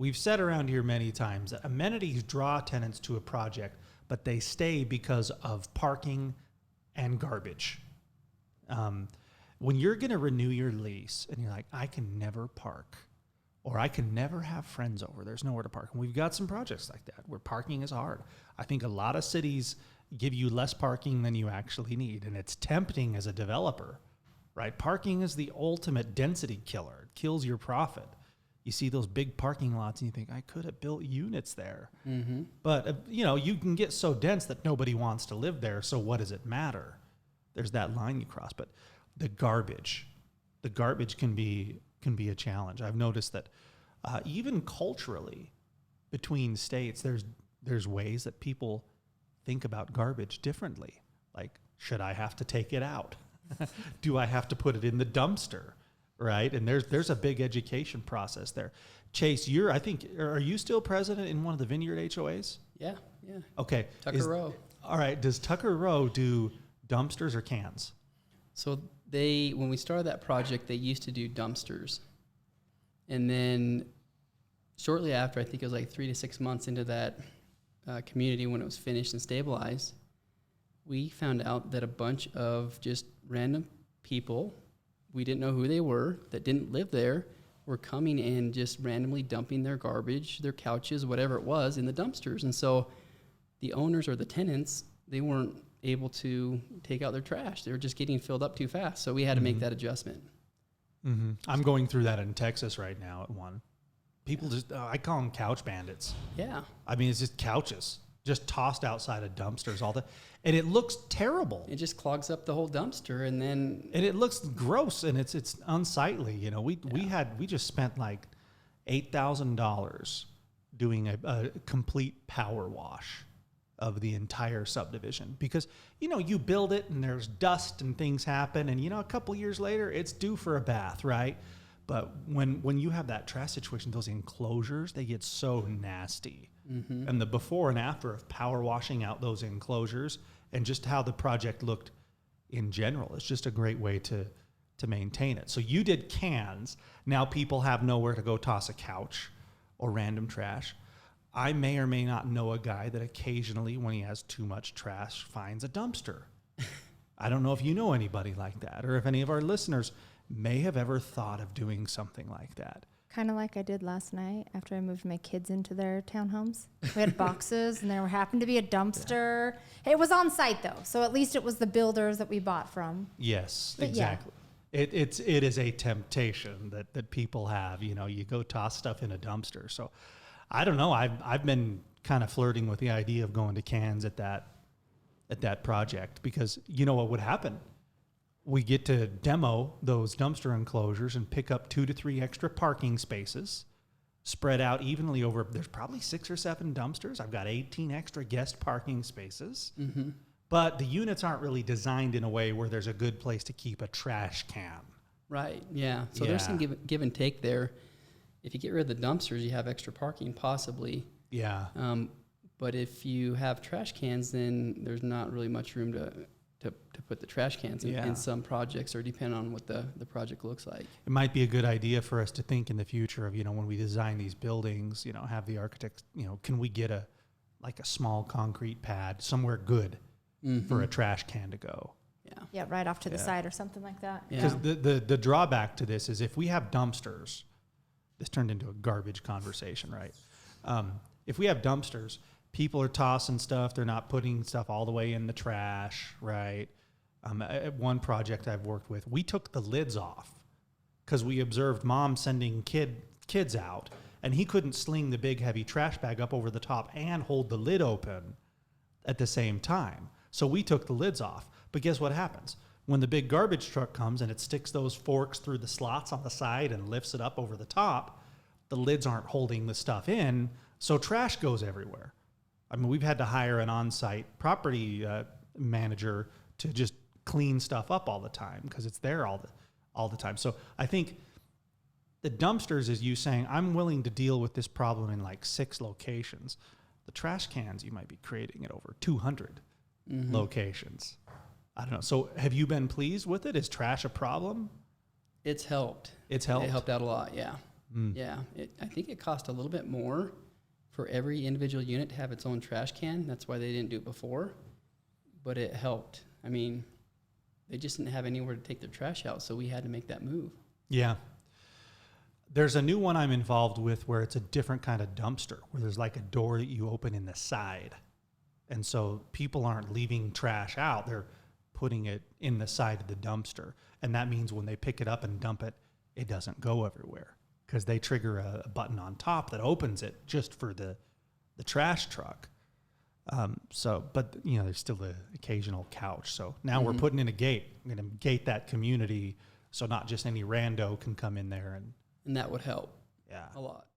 we've said around here many times that amenities draw tenants to a project, but they stay because of parking and garbage. When you're going to renew your lease and you're like, I can never park, or I can never have friends over, there's nowhere to park. And we've got some projects like that where parking is hard. I think a lot of cities give you less parking than you actually need, and it's tempting as a developer, right? Parking is the ultimate density killer. It kills your profit. You see those big parking lots and you think, I could have built units there. Mm-hmm. But, you can get so dense that nobody wants to live there, so what does it matter? There's that line you cross. But the garbage can be a challenge. I've noticed that even culturally between states, there's ways that people think about garbage differently. Like, should I have to take it out? Do I have to put it in the dumpster? Right? And there's a big education process there. Chase, are you still president in one of the Vineyard HOAs? Yeah. Okay. Tucker Row. All right. Does Tucker Row do dumpsters or cans? So when we started that project, they used to do dumpsters. And then shortly after, I think it was like 3 to 6 months into that community when it was finished and stabilized, we found out that a bunch of just random people, we didn't know who they were, that didn't live there, were coming and just randomly dumping their garbage, their couches, whatever it was, in the dumpsters. And so the owners or the tenants, they weren't able to take out their trash. They were just getting filled up too fast. So we had to make that adjustment. Mm-hmm. I'm going through that in Texas right now at one. People just, I call them couch bandits. Yeah. I mean, it's just couches just tossed outside of dumpsters all the, and it looks terrible. It just clogs up the whole dumpster, and it looks gross, and it's unsightly. We just spent like $8,000 doing a complete power wash of the entire subdivision, because you build it and there's dust and things happen, and a couple years later it's due for a bath, right? But when you have that trash situation, those enclosures, they get so nasty. Mm-hmm. And the before and after of power washing out those enclosures and just how the project looked in general, it's just a great way to maintain it. So you did cans. Now people have nowhere to go toss a couch or random trash. I may or may not know a guy that occasionally, when he has too much trash, finds a dumpster. I don't know if you know anybody like that, or if any of our listeners may have ever thought of doing something like that. Kind of like I did last night after I moved my kids into their townhomes. We had boxes, and there happened to be a dumpster. Yeah. It was on site, though, so at least it was the builders that we bought from. Yes, but exactly. Yeah. It is a temptation that people have. You go toss stuff in a dumpster. So I don't know. I've been kind of flirting with the idea of going to cans at that project, because what would happen? We get to demo those dumpster enclosures and pick up 2 to 3 extra parking spaces spread out evenly over, there's probably 6 or 7 dumpsters. I've got 18 extra guest parking spaces, mm-hmm. But the units aren't really designed in a way where there's a good place to keep a trash can. Right, yeah. So there's some give and take there. If you get rid of the dumpsters, you have extra parking possibly. Yeah. But if you have trash cans, then there's not really much room to put the trash cans in some projects, or depend on what the project looks like. It might be a good idea for us to think in the future of, when we design these buildings, have the architects, can we get a small concrete pad somewhere good mm-hmm. for a trash can to go? Yeah, right off to the side or something like that. Because the drawback to this is if we have dumpsters, this turned into a garbage conversation, right? If we have dumpsters, people are tossing stuff. They're not putting stuff all the way in the trash, right? At one project I've worked with, we took the lids off because we observed mom sending kids out, and he couldn't sling the big heavy trash bag up over the top and hold the lid open at the same time. So we took the lids off. But guess what happens? When the big garbage truck comes and it sticks those forks through the slots on the side and lifts it up over the top, the lids aren't holding the stuff in, so trash goes everywhere. I mean, we've had to hire an on-site property manager to just clean stuff up all the time because it's there all the time. So I think the dumpsters is you saying, I'm willing to deal with this problem in 6 locations. The trash cans, you might be creating at over 200 mm-hmm. locations. I don't know. So have you been pleased with it? Is trash a problem? It's helped. It's helped? It helped out a lot, yeah. Yeah, I think it cost a little bit more for every individual unit to have its own trash can. That's why they didn't do it before, but it helped. I mean, they just didn't have anywhere to take their trash out, so we had to make that move. Yeah. There's a new one I'm involved with where it's a different kind of dumpster, where there's like a door that you open in the side. And so people aren't leaving trash out, they're putting it in the side of the dumpster. And that means when they pick it up and dump it, it doesn't go everywhere because they trigger a button on top that opens it just for the trash truck. But you know, there's still the occasional couch. So now we're putting in a gate. I'm going to gate that community so not just any rando can come in there. And that would help Yeah. a lot.